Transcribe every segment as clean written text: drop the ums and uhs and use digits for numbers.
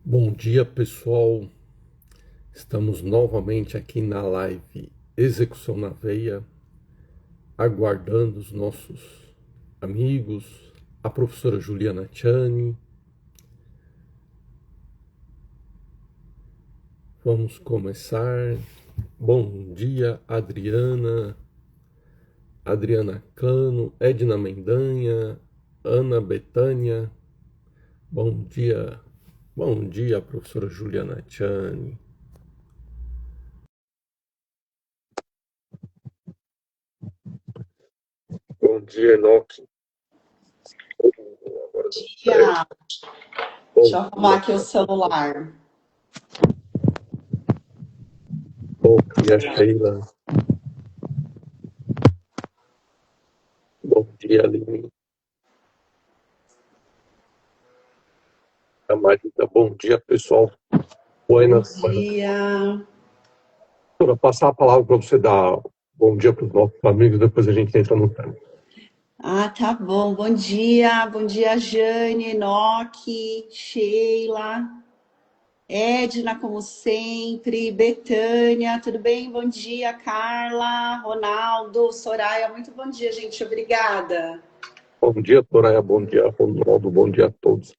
Bom dia, pessoal. Estamos novamente aqui na live Execução na Veia, aguardando os nossos amigos, a professora Juliana Chani. Vamos começar. Bom dia, Adriana Cano, Edna Mendanha, Ana Betânia. Bom dia, professora Juliana Chani. Bom dia, Enoque. Dia. Deixa eu arrumar aqui o celular. Bom dia, Sheila. Bom dia, Aline. Marita, bom dia, pessoal. Buenas. Bom dia. Vou passar a palavra para você dar bom dia para os nossos amigos, depois a gente entra no tema. Tá bom. Bom dia, Jane, Enoque, Sheila, Edna, como sempre, Betânia, tudo bem? Bom dia, Carla, Ronaldo, Soraya, muito bom dia, gente, obrigada. Bom dia, Soraya, bom dia, Ronaldo, bom dia a todos.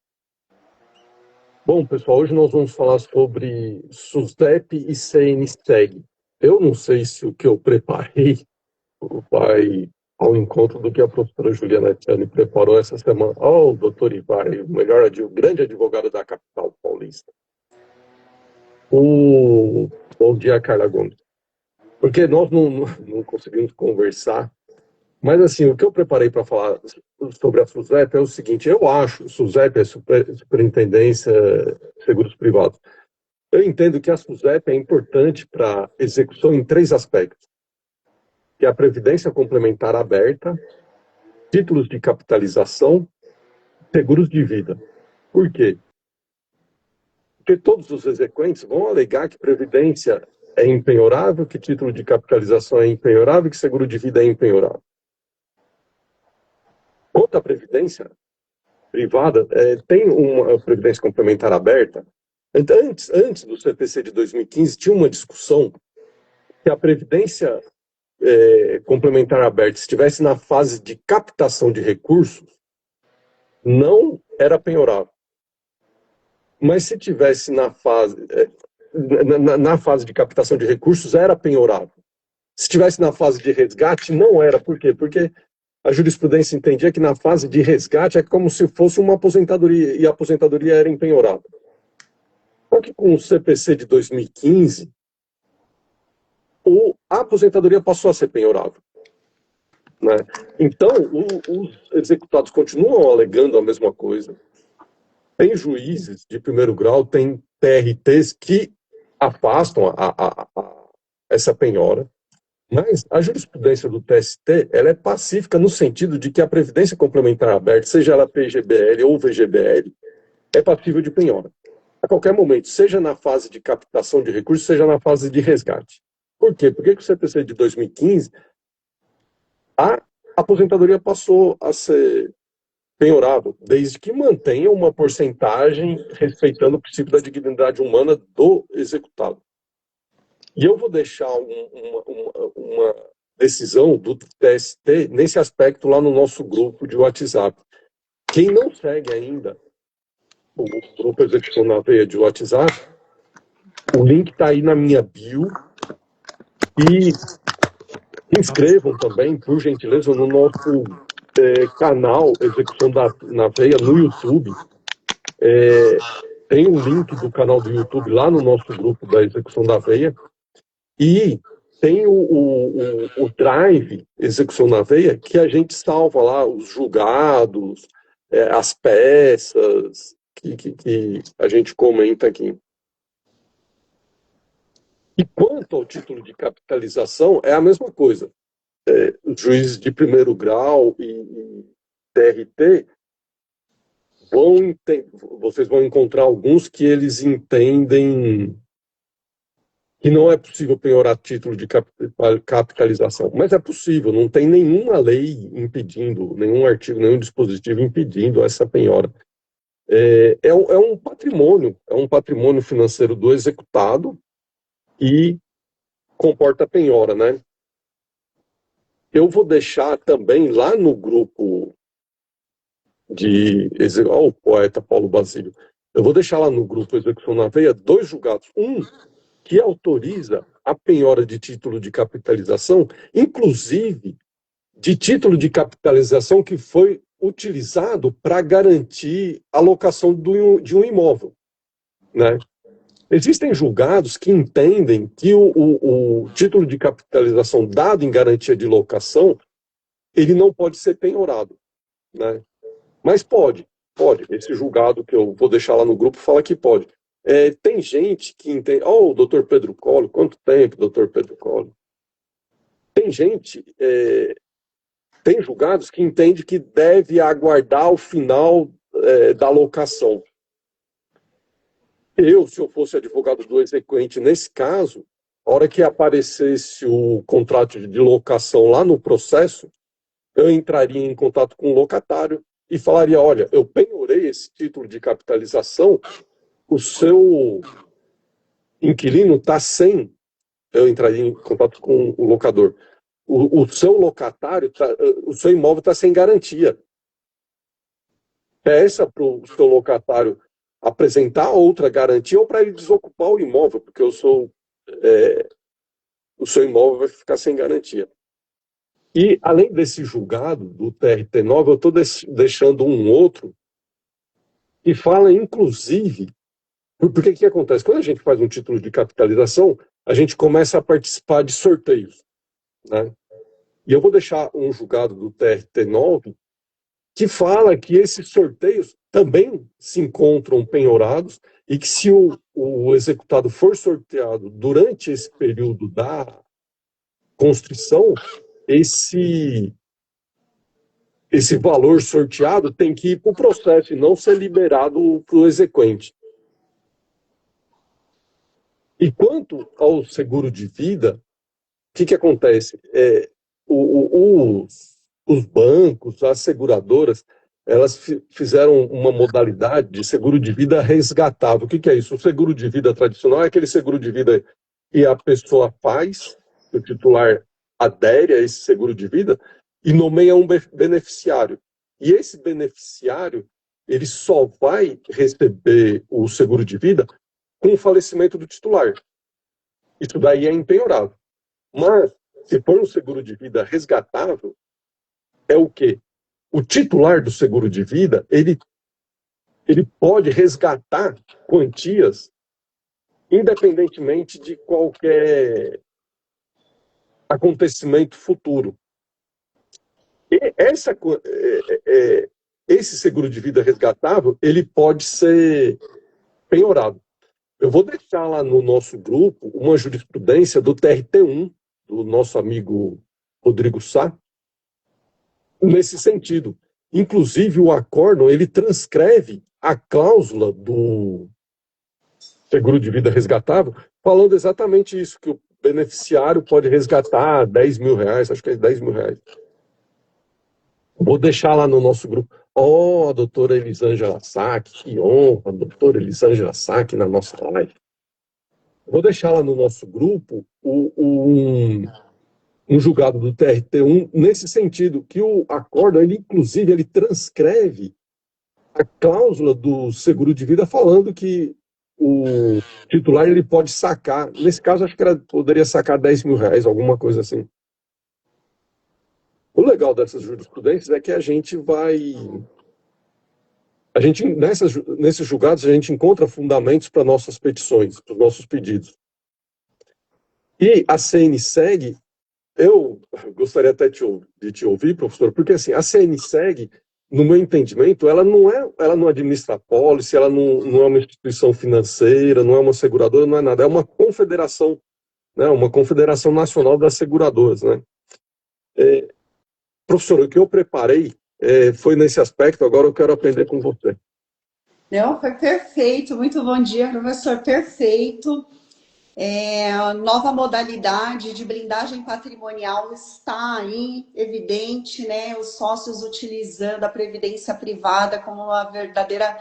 Bom, pessoal, hoje nós vamos falar sobre SUSEP e CNSEG. Eu não sei se o que eu preparei vai ao encontro do que a professora Juliana Tchani preparou essa semana. O doutor Ivar, o grande advogado da capital paulista. Bom dia, Carla Gomes. Porque nós não conseguimos conversar. Mas, assim, o que eu preparei para falar sobre a SUSEP é o seguinte: eu acho, SUSEP é Superintendência de Seguros Privados. Eu entendo que a SUSEP é importante para execução em três aspectos: que é a previdência complementar aberta, títulos de capitalização, seguros de vida. Por quê? Porque todos os exequentes vão alegar que previdência é impenhorável, que título de capitalização é impenhorável, que seguro de vida é impenhorável. Quanto à previdência privada, tem uma previdência complementar aberta. Antes do CPC de 2015, tinha uma discussão que a previdência complementar aberta estivesse na fase de captação de recursos, não era penhorável. Mas se tivesse na fase de captação de recursos, era penhorável. Se estivesse na fase de resgate, não era. Por quê? Porque a jurisprudência entendia que na fase de resgate é como se fosse uma aposentadoria, e a aposentadoria era impenhorável. Só que com o CPC de 2015, a aposentadoria passou a ser penhorável. Né? Então, os executados continuam alegando a mesma coisa. Tem juízes de primeiro grau, tem TRTs que afastam essa penhora, mas a jurisprudência do TST ela é pacífica no sentido de que a previdência complementar aberta, seja ela PGBL ou VGBL, é passível de penhora. A qualquer momento, seja na fase de captação de recursos, seja na fase de resgate. Por quê? Porque o CPC de 2015, a aposentadoria passou a ser penhorável, desde que mantenha uma porcentagem respeitando o princípio da dignidade humana do executado. E eu vou deixar uma decisão do TST nesse aspecto lá no nosso grupo de WhatsApp. Quem não segue ainda o grupo Execução na Veia de WhatsApp, o link está aí na minha bio. E se inscrevam também, por gentileza, no nosso canal Execução na Veia no YouTube. Tem um link do canal do YouTube lá no nosso grupo da Execução da Veia. E tem o Drive Execução na Veia, que a gente salva lá os julgados, as peças que a gente comenta aqui. E quanto ao título de capitalização, é a mesma coisa. Os juízes de primeiro grau e TRT vocês vão encontrar alguns que eles entendem que não é possível penhorar título de capitalização. Mas é possível, não tem nenhuma lei impedindo, nenhum artigo, nenhum dispositivo impedindo essa penhora. é um patrimônio financeiro do executado e comporta penhora, né? Eu vou deixar também lá no grupo o poeta Paulo Basílio, eu vou deixar lá no grupo Execução na Veia 2 julgados. Um que autoriza a penhora de título de capitalização, inclusive de título de capitalização que foi utilizado para garantir a locação de um imóvel, né? Existem julgados que entendem que o título de capitalização dado em garantia de locação, ele não pode ser penhorado, né? Mas pode. Esse julgado que eu vou deixar lá no grupo fala que pode. Tem gente que entende... o doutor Pedro Collor, quanto tempo, doutor Pedro Collor? Tem gente... tem julgados que entende que deve aguardar o final da locação. Se eu fosse advogado do exequente nesse caso, a hora que aparecesse o contrato de locação lá no processo, eu entraria em contato com o locatário e falaria, olha, eu penhorei esse título de capitalização, o seu inquilino está sem... Eu entraria em contato com o locador. O seu locatário, o seu imóvel está sem garantia. Peça para o seu locatário apresentar outra garantia ou para ele desocupar o imóvel, porque o seu imóvel vai ficar sem garantia. E, além desse julgado do TRT9, eu estou deixando um outro que fala, inclusive, porque o que acontece? Quando a gente faz um título de capitalização, a gente começa a participar de sorteios, né? E eu vou deixar um julgado do TRT9 que fala que esses sorteios também se encontram penhorados e que se o executado for sorteado durante esse período da constrição, esse valor sorteado tem que ir para o processo e não ser liberado para o exequente. E quanto ao seguro de vida, o que acontece? Os bancos, as seguradoras, elas fizeram uma modalidade de seguro de vida resgatável. O que é isso? O seguro de vida tradicional é aquele seguro de vida que a pessoa faz, que o titular adere a esse seguro de vida e nomeia um beneficiário. E esse beneficiário, ele só vai receber o seguro de vida com o falecimento do titular. Isso daí é impenhorável. Mas, se for um seguro de vida resgatável, é o quê? O titular do seguro de vida, ele pode resgatar quantias independentemente de qualquer acontecimento futuro. E esse seguro de vida resgatável, ele pode ser penhorado. Eu vou deixar lá no nosso grupo uma jurisprudência do TRT1, do nosso amigo Rodrigo Sá, nesse sentido. Inclusive, o acórdão, ele transcreve a cláusula do seguro de vida resgatável, falando exatamente isso, que o beneficiário pode resgatar 10 mil reais, acho que é 10 mil reais. Vou deixar lá no nosso grupo. A doutora Elisângela Sack, que honra, a doutora Elisângela Sack na nossa live. Vou deixar lá no nosso grupo um julgado do TRT1 nesse sentido, que o acórdão, inclusive, ele transcreve a cláusula do seguro de vida falando que o titular ele pode sacar, nesse caso acho que poderia sacar 10 mil reais, alguma coisa assim. O legal dessas jurisprudências é que nesses julgados a gente encontra fundamentos para nossas petições, para os nossos pedidos. E a CNSEG, eu gostaria até de te ouvir, professor, porque assim, a CNSEG, no meu entendimento, ela não administra apólice, ela não é uma instituição financeira, não é uma seguradora, não é nada, é uma confederação, né, uma confederação nacional das seguradoras, né? Professor, o que eu preparei foi nesse aspecto, agora eu quero aprender com você. Não, foi perfeito, muito bom dia, professor, perfeito. Nova modalidade de blindagem patrimonial está aí, evidente, né? Os sócios utilizando a previdência privada como uma verdadeira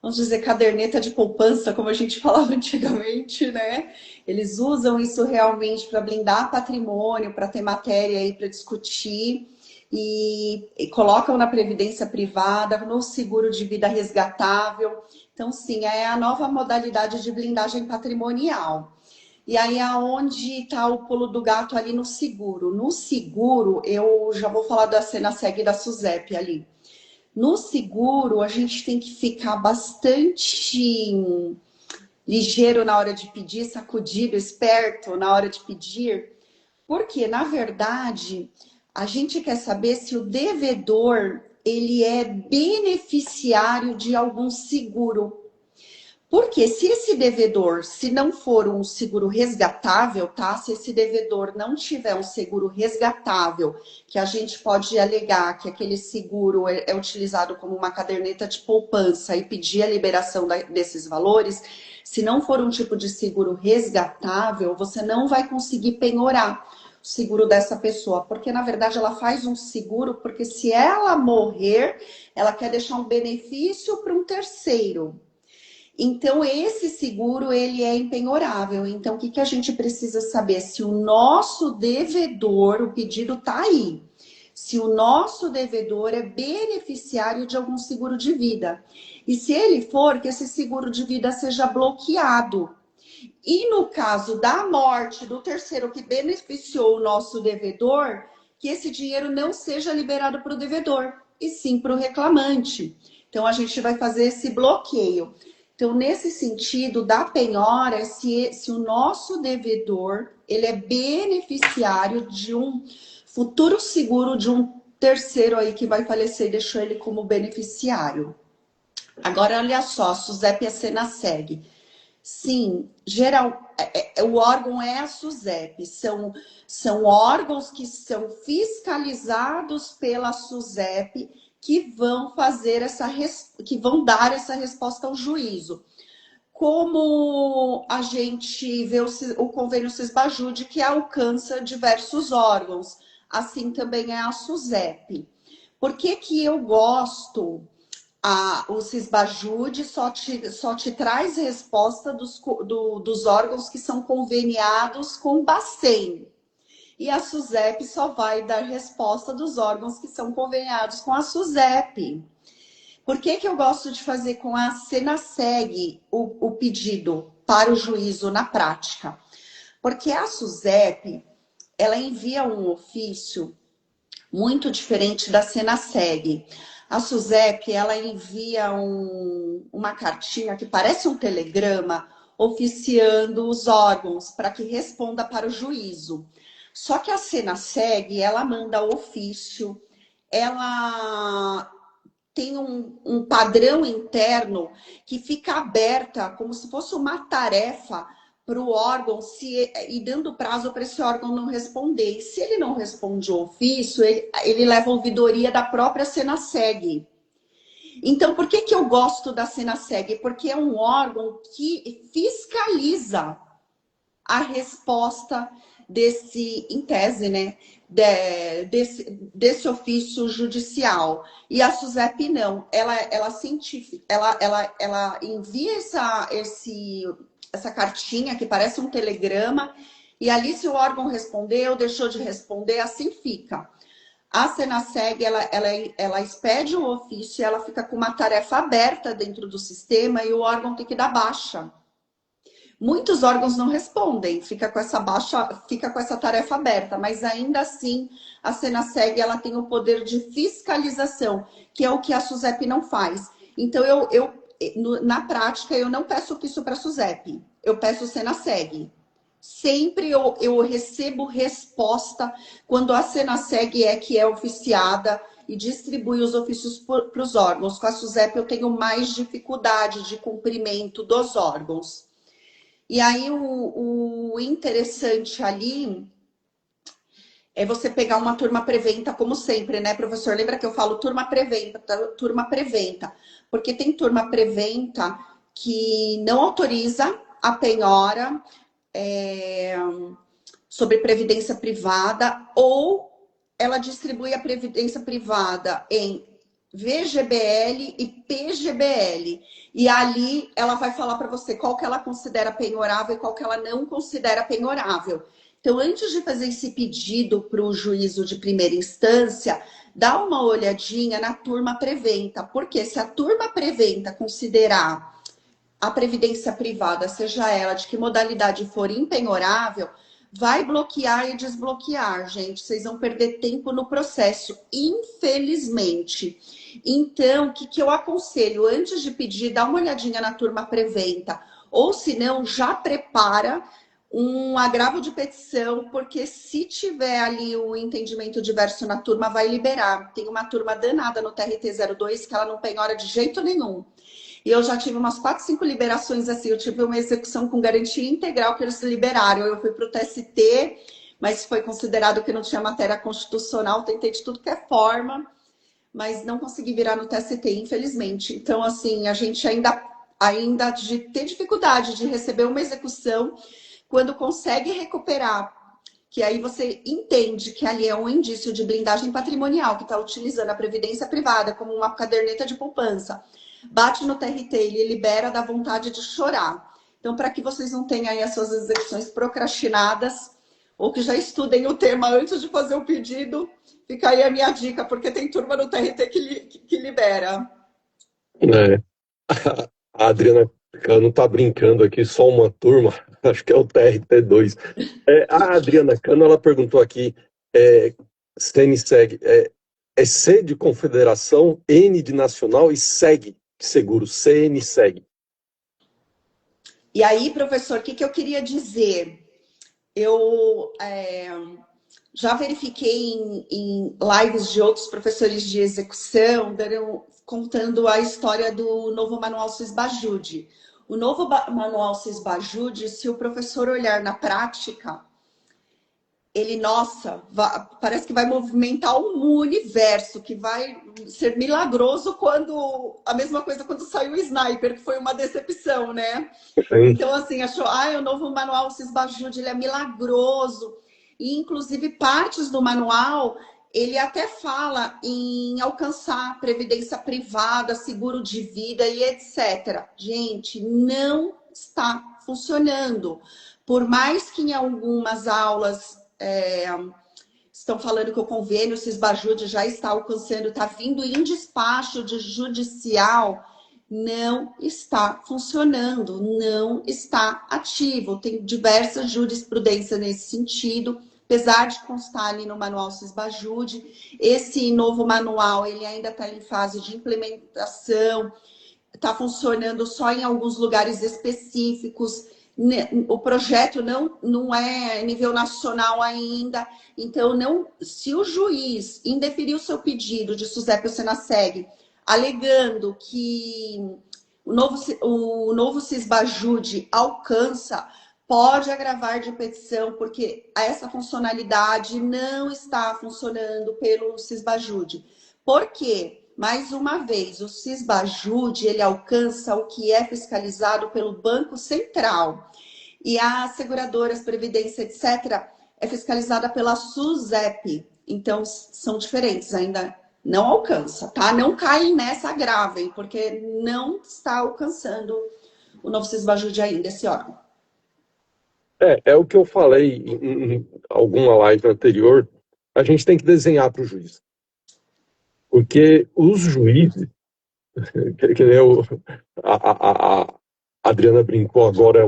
vamos dizer, caderneta de poupança, como a gente falava antigamente, né? Eles usam isso realmente para blindar patrimônio, para ter matéria aí para discutir e colocam na previdência privada, no seguro de vida resgatável. Então, sim, é a nova modalidade de blindagem patrimonial. E aí, aonde está o pulo do gato ali no seguro? No seguro, eu já vou falar da Senaseg e da SUSEP ali. No seguro, a gente tem que ficar bastante ligeiro na hora de pedir, sacudido, esperto na hora de pedir, porque, na verdade, a gente quer saber se o devedor ele é beneficiário de algum seguro. Porque se esse devedor, se não for um seguro resgatável, tá? Se esse devedor não tiver um seguro resgatável, que a gente pode alegar que aquele seguro é utilizado como uma caderneta de poupança e pedir a liberação desses valores, se não for um tipo de seguro resgatável, você não vai conseguir penhorar o seguro dessa pessoa, porque na verdade ela faz um seguro, porque se ela morrer, ela quer deixar um benefício para um terceiro. Então, esse seguro, ele é impenhorável. Então, o que a gente precisa saber? Se o nosso devedor, o pedido está aí, se o nosso devedor é beneficiário de algum seguro de vida. E se ele for, que esse seguro de vida seja bloqueado. E no caso da morte do terceiro que beneficiou o nosso devedor, que esse dinheiro não seja liberado para o devedor, e sim para o reclamante. Então, a gente vai fazer esse bloqueio. Então, nesse sentido, da penhora, se o nosso devedor ele é beneficiário de um futuro seguro de um terceiro aí que vai falecer e deixou ele como beneficiário. Agora, olha só, a SUSEP e a Senaseg. Sim, o órgão é a SUSEP, são órgãos que são fiscalizados pela SUSEP que vão que vão dar essa resposta ao juízo. Como a gente vê o convênio Sisbajude, que alcança diversos órgãos, assim também é a SUSEP. Por que eu gosto? O Sisbajude só te traz resposta dos órgãos que são conveniados com o Bacen. E a SUSEP só vai dar resposta dos órgãos que são conveniados com a SUSEP. Por que eu gosto de fazer com a Senaseg o pedido para o juízo na prática? Porque a SUSEP, ela envia um ofício muito diferente da Senaseg. A SUSEP, ela envia uma cartinha que parece um telegrama oficiando os órgãos para que responda para o juízo. Só que a Senaseg, ela manda ofício, ela tem um padrão interno que fica aberta como se fosse uma tarefa para o órgão e dando prazo para esse órgão não responder. E se ele não responde o ofício, ele leva a ouvidoria da própria Senaseg. Então, por que eu gosto da Senaseg? Porque é um órgão que fiscaliza a resposta em tese, né? Desse ofício judicial. E a SUSEP não, ela científica, ela envia essa cartinha que parece um telegrama, e ali se o órgão respondeu, deixou de responder, assim fica. A Senaseg, ela expede o ofício, ela fica com uma tarefa aberta dentro do sistema e o órgão tem que dar baixa. Muitos órgãos não respondem, fica com essa tarefa aberta, mas ainda assim a Senaseg ela tem o poder de fiscalização, que é o que a SUSEP não faz. Então na prática eu não peço ofício para a SUSEP, eu peço Senaseg. Sempre eu recebo resposta quando a Senaseg que é oficiada e distribui os ofícios para os órgãos. Com a SUSEP eu tenho mais dificuldade de cumprimento dos órgãos. E aí o interessante ali é você pegar uma turma preventa, como sempre, né, professor? Lembra que eu falo turma preventa, porque tem turma preventa que não autoriza a penhora sobre previdência privada, ou ela distribui a previdência privada em VGBL e PGBL. E ali ela vai falar para você qual que ela considera penhorável e qual que ela não considera penhorável. Então, antes de fazer esse pedido para o juízo de primeira instância, dá uma olhadinha na turma preventa, porque se a turma preventa considerar a previdência privada, seja ela de que modalidade for impenhorável, vai bloquear e desbloquear, gente. Vocês vão perder tempo no processo, infelizmente. Então, o que eu aconselho? Antes de pedir, dá uma olhadinha na turma preventa. Ou, se não, já prepara um agravo de petição, porque se tiver ali o entendimento diverso na turma, vai liberar. Tem uma turma danada no TRT02 que ela não penhora de jeito nenhum. E eu já tive umas 4, 5 liberações assim. Eu tive uma execução com garantia integral que eles liberaram. Eu fui para o TST, mas foi considerado que não tinha matéria constitucional. Tentei de tudo que é forma, mas não consegui virar no TST, infelizmente. Então, assim, a gente ainda de ter dificuldade de receber uma execução, quando consegue recuperar, que aí você entende que ali é um indício de blindagem patrimonial, que está utilizando a previdência privada como uma caderneta de poupança, bate no TRT, ele libera, dá vontade de chorar. Então, para que vocês não tenham aí as suas execuções procrastinadas, ou que já estudem o tema antes de fazer o pedido, fica aí a minha dica, porque tem turma no TRT que libera. É. A Adriana Cano tá brincando aqui, só uma turma, acho que é o TRT2. A Adriana Cano, ela perguntou aqui, CNSEG, é C de Confederação, N de Nacional e SEG, seguro, CNSEG. E aí, professor, o que eu queria dizer? Eu já verifiquei em lives de outros professores de execução, contando a história do novo manual Sisbajude. O novo manual Sisbajude, se o professor olhar na prática, ele, nossa, parece que vai movimentar um universo, que vai ser milagroso quando... A mesma coisa quando saiu o Sniper, que foi uma decepção, né? Então, assim, achou, o novo manual Sisbajude, ele é milagroso. E, inclusive, partes do manual, ele até fala em alcançar previdência privada, seguro de vida e etc. Gente, não está funcionando. Por mais que em algumas aulas estão falando que o convênio Sisbajude já está alcançando, está vindo em despacho de judicial, não está funcionando, não está ativo. Tem diversas jurisprudências nesse sentido, apesar de constar ali no manual Sisbajude. Esse novo manual, ele ainda está em fase de implementação, está funcionando só em alguns lugares específicos. O projeto não é nível nacional ainda. Então, se o juiz indeferir o seu pedido de SUSEP ou SENASSEG, alegando que o novo Sisbajude alcança, pode agravar de petição, porque essa funcionalidade não está funcionando pelo Sisbajude. Por quê? Mais uma vez, o Sisbajude, ele alcança o que é fiscalizado pelo Banco Central. E as seguradoras, previdência, etc., é fiscalizada pela SUSEP. Então, são diferentes, ainda não alcança, tá? Não caem nessa, agravem, porque não está alcançando o novo Sisbajude ainda, esse órgão. É o que eu falei em alguma live anterior, a gente tem que desenhar para o juiz. Porque os juízes, que nem a Adriana brincou agora, é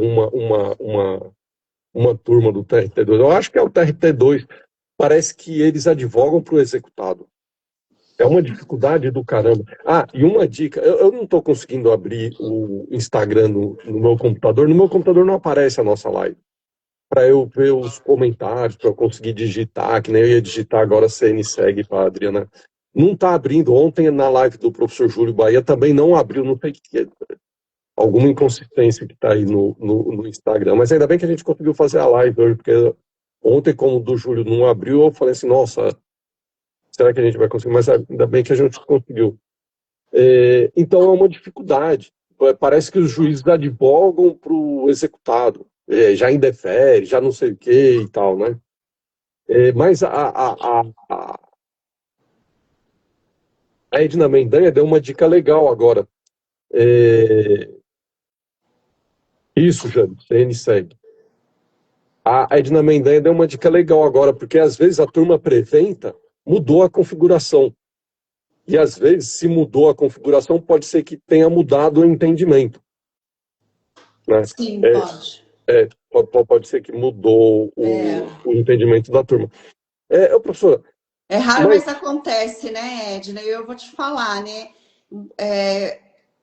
uma turma do TRT2, eu acho que é o TRT2, parece que eles advogam para o executado. É uma dificuldade do caramba. E uma dica, eu não estou conseguindo abrir o Instagram no meu computador não aparece a nossa live. Para eu ver os comentários, para eu conseguir digitar, que nem eu ia digitar agora CNSEG para a Adriana. Não está abrindo. Ontem, na live do professor Júlio Bahia, também não abriu, não sei o que é. Alguma inconsistência que está aí no Instagram. Mas ainda bem que a gente conseguiu fazer a live hoje, porque ontem, como o do Júlio não abriu, eu falei assim, nossa, será que a gente vai conseguir? Mas ainda bem que a gente conseguiu. Então, é uma dificuldade. Parece que os juízes advogam para o executado. Já indefere, já não sei o que e tal, né? Mas A Edna Mendanha deu uma dica legal agora. É, Isso, Jane, CN segue. A Edna Mendanha deu uma dica legal agora, porque às vezes a turma preventa mudou a configuração. E às vezes, se mudou a configuração, pode ser que tenha mudado o entendimento. Né? Sim, pode. Pode ser que mudou o entendimento da turma. Professora, É raro, mas acontece, né, Edna? Eu vou te falar, né?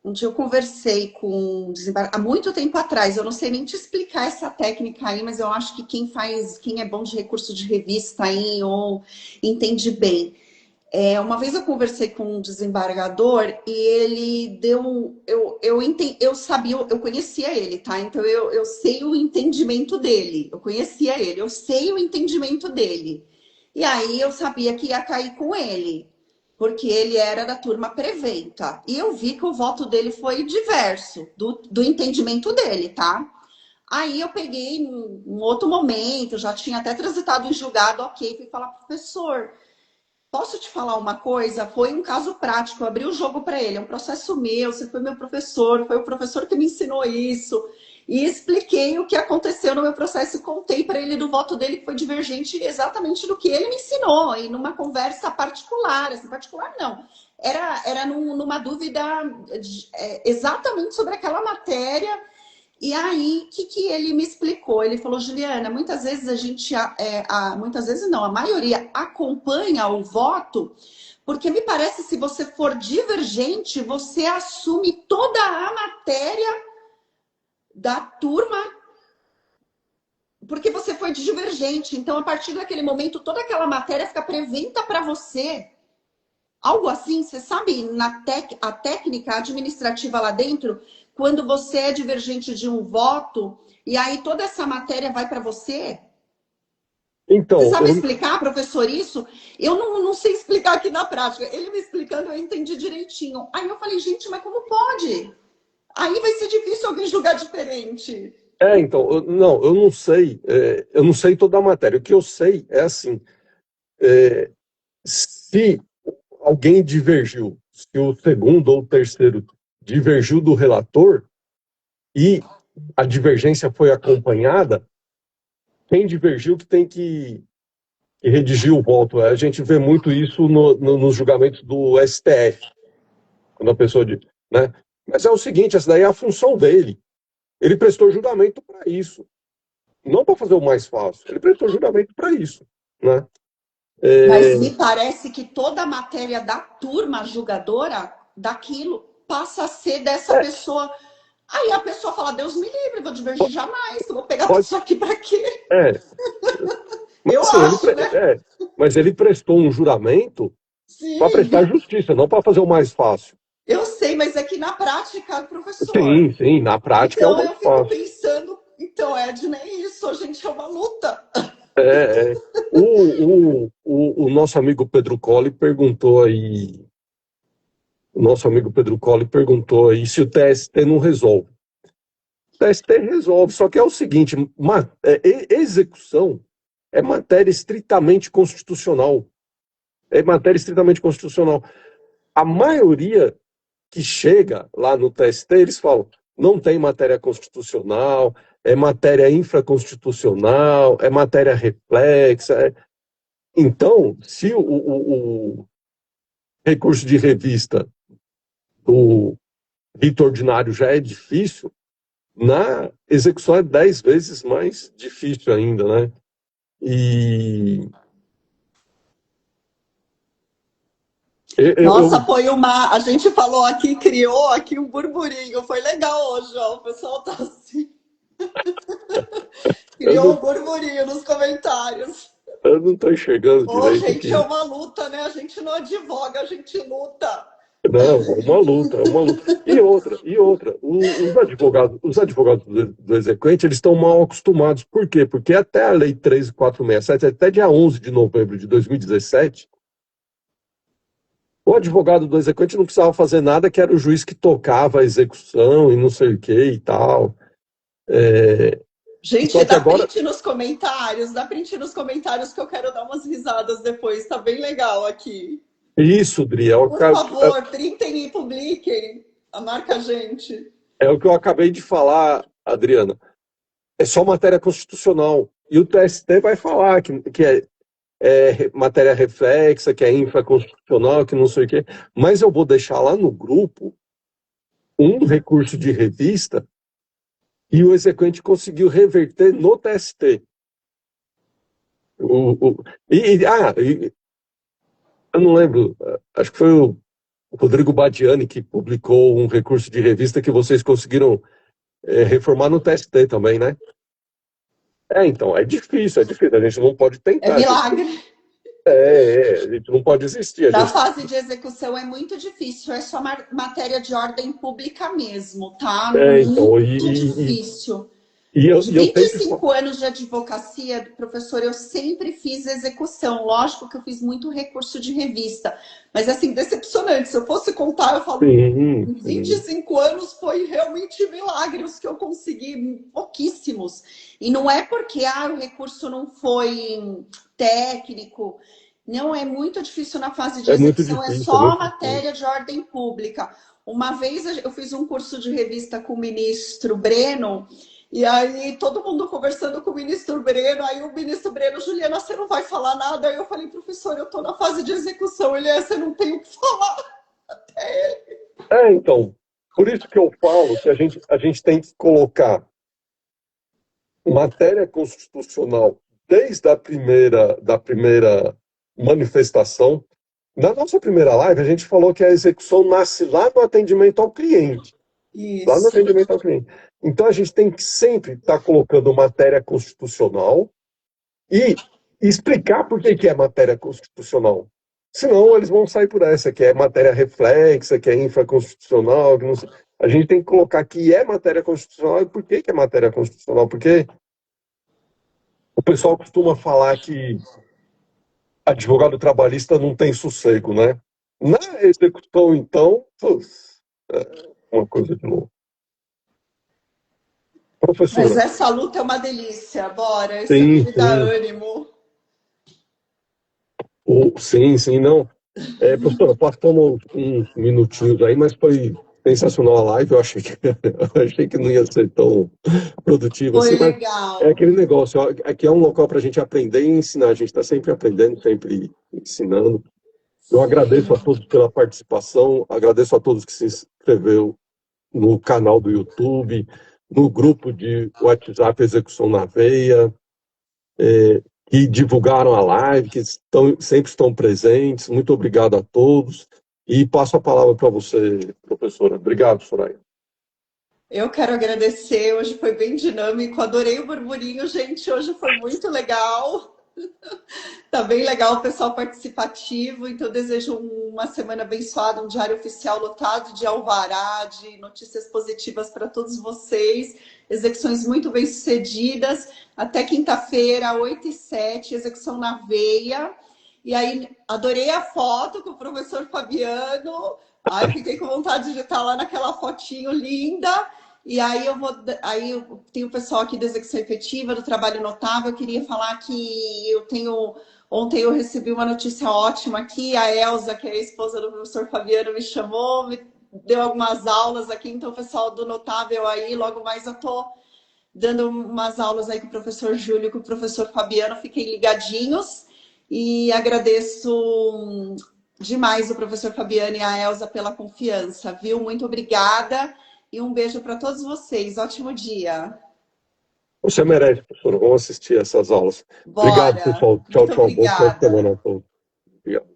Um dia eu conversei com um desembargador, há muito tempo atrás, eu não sei nem te explicar essa técnica aí, mas eu acho que quem é bom de recurso de revista aí, ou entende bem. Uma vez eu conversei com um desembargador e ele deu. Eu sabia, eu conhecia ele, tá? Então eu sei o entendimento dele. Eu conhecia ele, eu sei o entendimento dele. E aí eu sabia que ia cair com ele, porque ele era da turma preventa. E eu vi que o voto dele foi diverso do entendimento dele, tá? Aí eu peguei um outro momento, já tinha até transitado em julgado, ok, fui falar, professor. Posso te falar uma coisa? Foi um caso prático, eu abri o jogo para ele, é um processo meu, você foi meu professor, foi o professor que me ensinou isso. E expliquei o que aconteceu no meu processo e contei para ele do voto dele que foi divergente exatamente do que ele me ensinou, e numa conversa particular, assim, particular não, era numa dúvida exatamente sobre aquela matéria. E aí, o que ele me explicou? Ele falou, Juliana, muitas vezes muitas vezes não, a maioria acompanha o voto, porque me parece se você for divergente, você assume toda a matéria da turma, porque você foi divergente. Então, a partir daquele momento, toda aquela matéria fica preventa para você. Algo assim, você sabe, a técnica administrativa lá dentro, quando você é divergente de um voto, e aí toda essa matéria vai para você? Você então, sabe explicar, professor, isso? Eu não sei explicar aqui na prática. Ele me explicando, eu entendi direitinho. Aí eu falei, gente, mas como pode? Aí vai ser difícil alguém julgar diferente. então, eu não sei, eu não sei toda a matéria. O que eu sei é assim, se alguém divergiu, se o segundo ou o terceiro divergiu do relator e a divergência foi acompanhada, quem divergiu que tem que redigir o voto. A gente vê muito isso nos julgamentos do STF, quando a pessoa diz, né? Mas é o seguinte, essa daí é a função dele. Ele prestou juramento para isso, não para fazer o mais fácil. Ele prestou juramento para isso, né? Mas me parece que toda a matéria da turma julgadora daquilo passa a ser dessa pessoa. Aí a pessoa fala, Deus me livre, vou divergir jamais, eu vou pegar tudo isso aqui para quê? Mas, Eu assim, acho, né? Mas ele prestou um juramento para Sim, prestar justiça, não para fazer o mais fácil. eu sei, mas é que na prática, professor. Sim, na prática é o Então mais eu fico fácil. pensando, então, Edna, é isso, a gente é uma luta. É, é. O nosso amigo Pedro Colli perguntou aí, o nosso amigo Pedro Colli perguntou aí se o TST não resolve. O TST resolve, só que é o seguinte, execução é matéria estritamente constitucional. É matéria estritamente constitucional. A maioria que chega lá no TST, eles falam, não tem matéria constitucional, é matéria infraconstitucional, é matéria reflexa. Então, se o recurso de revista do rito ordinário já é difícil, na execução é 10 vezes mais difícil ainda, né? E Nossa, foi uma. A gente falou aqui, criou aqui um burburinho. Foi legal hoje, ó. O pessoal tá assim. Criou um burburinho nos comentários. eu não estou enxergando Ô, direito gente, é aqui. uma luta, né? A gente não advoga, a gente luta. Não, é uma luta, é uma luta. E outra, os advogados do exequente, eles estão mal acostumados. Por quê? Porque até a Lei 13467, até dia 11 de novembro de 2017, o advogado do exequente não precisava fazer nada, que era o juiz que tocava a execução e não sei o que e tal. Gente, Só que agora, dá print nos comentários que eu quero dar umas risadas depois. Tá bem legal aqui. Isso, Dri, é o, Por favor, printem e publiquem. Marca a gente. é o que eu acabei de falar, Adriana. É só matéria constitucional. E o TST vai falar que é matéria reflexa, que é infraconstitucional, que não sei o quê. Mas eu vou deixar lá no grupo um recurso de revista e o exequente conseguiu reverter no TST. Eu não lembro, acho que foi o Rodrigo Badiani que publicou um recurso de revista que vocês conseguiram reformar no TST também, né? Então, é difícil, a gente não pode É tentar. milagre. A gente não pode existir. Da fase de execução é muito difícil, é só matéria de ordem pública mesmo, tá? Então, Muito difícil. De eu 25 anos de advocacia, professor, eu sempre fiz execução. Lógico que eu fiz muito recurso de revista, mas assim, decepcionante. Se eu fosse contar, eu falo, em 25 anos foi realmente milagre os que eu consegui, pouquíssimos. E não é porque o recurso não foi técnico. Não, é muito difícil na fase de execução, é só matéria de ordem pública. Uma vez eu fiz um curso de revista com o ministro Breno, e aí todo mundo conversando com o ministro Breno, aí o ministro Breno, Juliana, você não vai falar nada? Aí eu falei, professor, eu estou na fase de execução. Ele, você não tem o que falar. Então, por isso que eu falo que a gente tem que colocar matéria constitucional desde a primeira manifestação. Na nossa primeira live, a gente falou que a execução nasce lá no atendimento ao cliente. Isso. Lá no atendimento ao cliente. Então, a gente tem que sempre estar colocando matéria constitucional e explicar por que é matéria constitucional. Senão, eles vão sair por essa, que é matéria reflexa, que é infraconstitucional. Que não sei. A gente tem que colocar que é matéria constitucional e por que é matéria constitucional. Porque o pessoal costuma falar que advogado trabalhista não tem sossego, né? Na execução, então, é uma coisa de louco. Professora. Mas essa luta é uma delícia, bora. Isso me dá ânimo. Sim, não. Professora, posso tomar uns minutinhos aí, mas foi sensacional a live. Eu achei que não ia ser tão produtivo foi assim. Legal. É aquele negócio, aqui é um local para a gente aprender e ensinar. A gente está sempre aprendendo, sempre ensinando. Eu agradeço a todos pela participação, agradeço a todos que se inscreveu no canal do YouTube, no grupo de WhatsApp Execução na Veia, que divulgaram a live, que sempre estão presentes. Muito obrigado a todos. E passo a palavra para você, professora. Obrigado, Soraya. Eu quero agradecer, hoje foi bem dinâmico, adorei o burburinho, gente, hoje foi muito legal. Tá bem legal o pessoal participativo, então eu desejo uma semana abençoada, um diário oficial lotado de alvará, de notícias positivas para todos vocês, execuções muito bem sucedidas, até quinta-feira, 8h07, execução na veia. E aí, adorei a foto com o professor Fabiano, fiquei com vontade de estar lá naquela fotinho linda. E aí tem o pessoal aqui da execução efetiva, do trabalho notável. Eu queria falar que ontem eu recebi uma notícia ótima aqui. A Elza, que é a esposa do professor Fabiano, me chamou, me deu algumas aulas aqui. Então, o pessoal do notável aí, logo mais eu tô dando umas aulas aí com o professor Júlio e com o professor Fabiano. Fiquem ligadinhos e agradeço demais o professor Fabiano e a Elza pela confiança, viu? Muito obrigada. E um beijo para todos vocês. Ótimo dia. Você merece, professora. Vamos assistir essas aulas. Bora. Obrigado, pessoal. Tchau, tchau. Boa semana a todos. Obrigado.